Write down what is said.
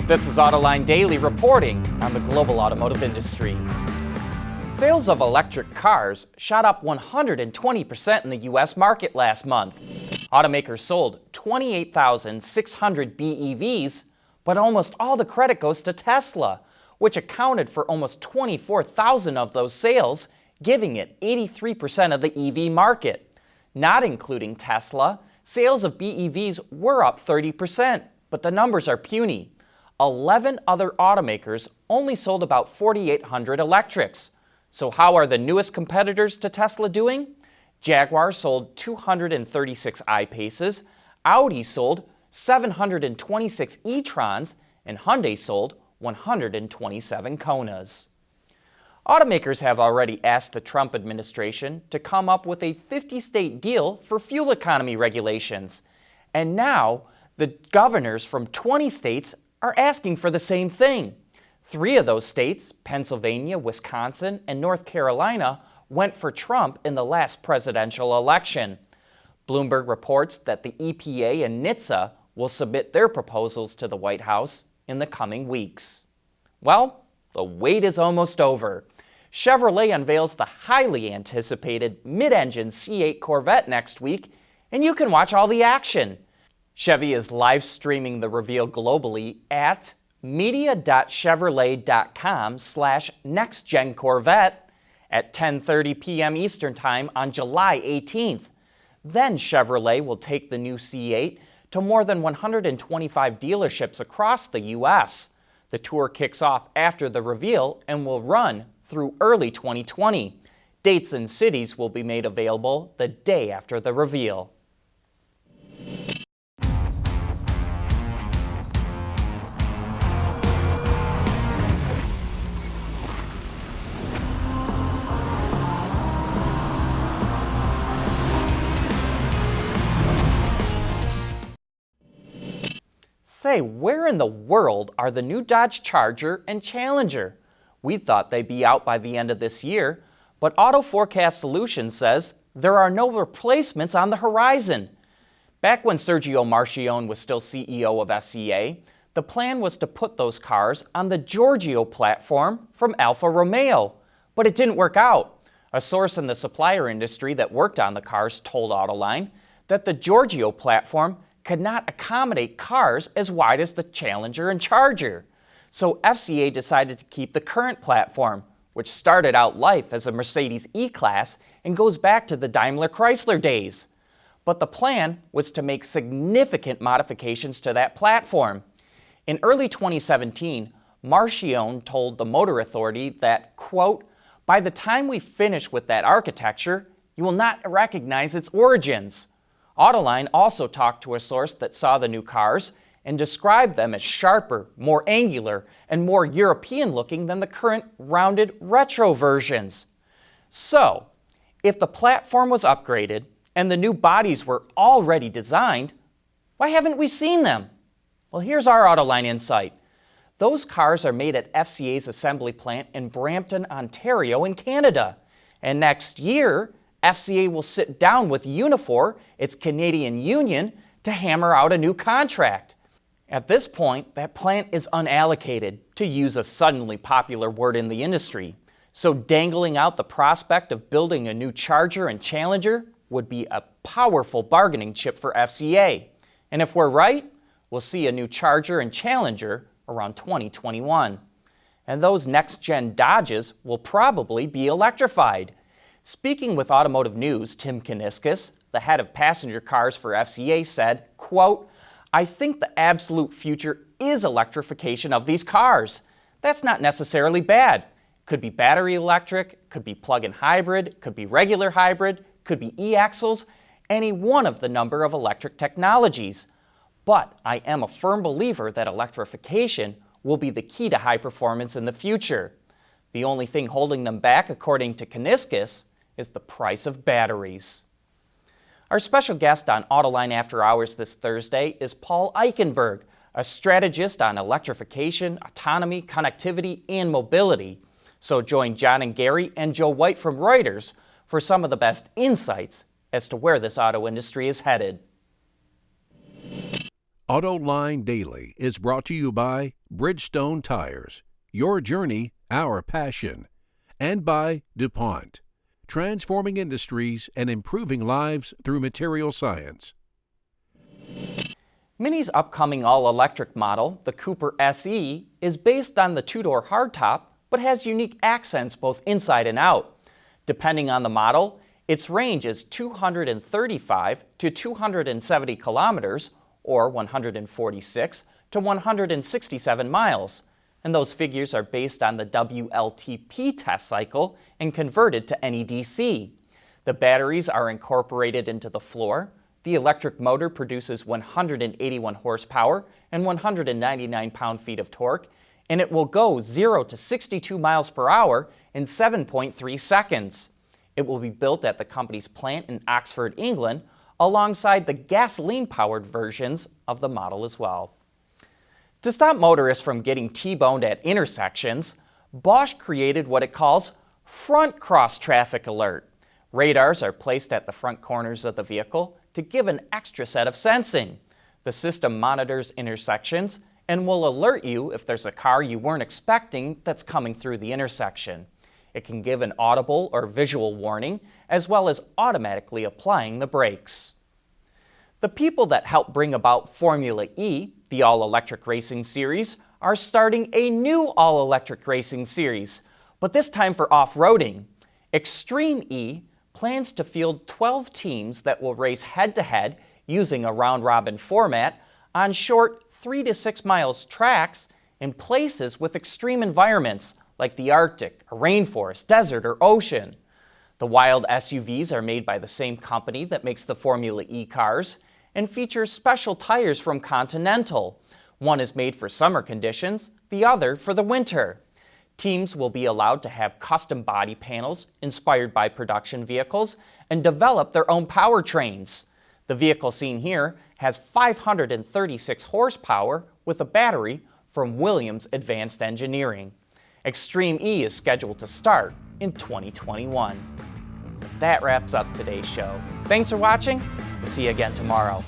This is Autoline Daily reporting on the global automotive industry. Sales of electric cars shot up 120% in the U.S. market last month. Automakers sold 28,600 BEVs, but almost all the credit goes to Tesla, which accounted for almost 24,000 of those sales, giving it 83% of the EV market. Not including Tesla, sales of BEVs were up 30%, but the numbers are puny. 11 other automakers only sold about 4,800 electrics. So how are the newest competitors to Tesla doing? Jaguar sold 236 I-Paces, Audi sold 726 e-trons, and Hyundai sold 127 Konas. Automakers have already asked the Trump administration to come up with a 50-state deal for fuel economy regulations. And now, the governors from 20 states are asking for the same thing. 3 of those states, Pennsylvania, Wisconsin, and North Carolina, went for Trump in the last presidential election. Bloomberg reports that the EPA and NHTSA will submit their proposals to the White House in the coming weeks. Well, the wait is almost over. Chevrolet unveils the highly anticipated mid-engine C8 Corvette next week, and you can watch all the action. Chevy is live streaming the reveal globally at media.chevrolet.com/nextgencorvette at 10:30 p.m. Eastern Time on July 18th. Then Chevrolet will take the new C8 to more than 125 dealerships across the U.S. The tour kicks off after the reveal and will run through early 2020. Dates and cities will be made available the day after the reveal. Say, where in the world are the new Dodge Charger and Challenger? We thought they'd be out by the end of this year, but Auto Forecast Solutions says there are no replacements on the horizon. Back when Sergio Marchionne was still CEO of FCA, the plan was to put those cars on the Giorgio platform from Alfa Romeo, but it didn't work out. A source in the supplier industry that worked on the cars told Autoline that the Giorgio platform could not accommodate cars as wide as the Challenger and Charger. So FCA decided to keep the current platform, which started out life as a Mercedes E-Class and goes back to the Daimler Chrysler days. But the plan was to make significant modifications to that platform. In early 2017, Marchionne told the Motor Authority that, quote, "By the time we finish with that architecture, you will not recognize its origins." Autoline also talked to a source that saw the new cars and described them as sharper, more angular, and more European-looking than the current rounded retro versions. So, if the platform was upgraded and the new bodies were already designed, why haven't we seen them? Well, here's our Autoline insight. Those cars are made at FCA's assembly plant in Brampton, Ontario in Canada. And next year, FCA will sit down with Unifor, its Canadian union, to hammer out a new contract. At this point, that plant is unallocated, to use a suddenly popular word in the industry. So dangling out the prospect of building a new Charger and Challenger would be a powerful bargaining chip for FCA. And if we're right, we'll see a new Charger and Challenger around 2021. And those next-gen Dodges will probably be electrified. Speaking with Automotive News, Tim Kuniskis, the head of passenger cars for FCA, said, quote, "I think the absolute future is electrification of these cars. That's not necessarily bad. Could be battery electric, could be plug-in hybrid, could be regular hybrid, could be e-axles, any one of the number of electric technologies. But I am a firm believer that electrification will be the key to high performance in the future. The only thing holding them back, according to Kuniskis, is the price of batteries." Our special guest on Autoline After Hours this Thursday is Paul Eichenberg, a strategist on electrification, autonomy, connectivity, and mobility. So join John and Gary and Joe White from Reuters for some of the best insights as to where this auto industry is headed. Autoline Daily is brought to you by Bridgestone Tires, your journey, our passion, and by DuPont, transforming industries and improving lives through material science. Mini's upcoming all-electric model, the Cooper SE, is based on the two-door hardtop, but has unique accents both inside and out. Depending on the model, its range is 235 to 270 kilometers, or 146 to 167 miles. And those figures are based on the WLTP test cycle and converted to NEDC. The batteries are incorporated into the floor. The electric motor produces 181 horsepower and 199 pound-feet of torque, and it will go 0 to 62 miles per hour in 7.3 seconds. It will be built at the company's plant in Oxford, England, alongside the gasoline-powered versions of the model as well. To stop motorists from getting T-boned at intersections, Bosch created what it calls front cross-traffic alert. Radars are placed at the front corners of the vehicle to give an extra set of sensing. The system monitors intersections and will alert you if there's a car you weren't expecting that's coming through the intersection. It can give an audible or visual warning, as well as automatically applying the brakes. The people that helped bring about Formula E, the all-electric racing series, are starting a new all-electric racing series, but this time for off-roading. Extreme E plans to field 12 teams that will race head-to-head using a round-robin format on short 3 to 6 miles tracks in places with extreme environments like the Arctic, a rainforest, desert, or ocean. The Wild SUVs are made by the same company that makes the Formula E cars and feature special tires from Continental. One is made for summer conditions, the other for the winter. Teams will be allowed to have custom body panels inspired by production vehicles and develop their own powertrains. The vehicle seen here has 536 horsepower with a battery from Williams Advanced Engineering. Extreme E is scheduled to start in 2021. That wraps up today's show. Thanks for watching. We'll see you again tomorrow.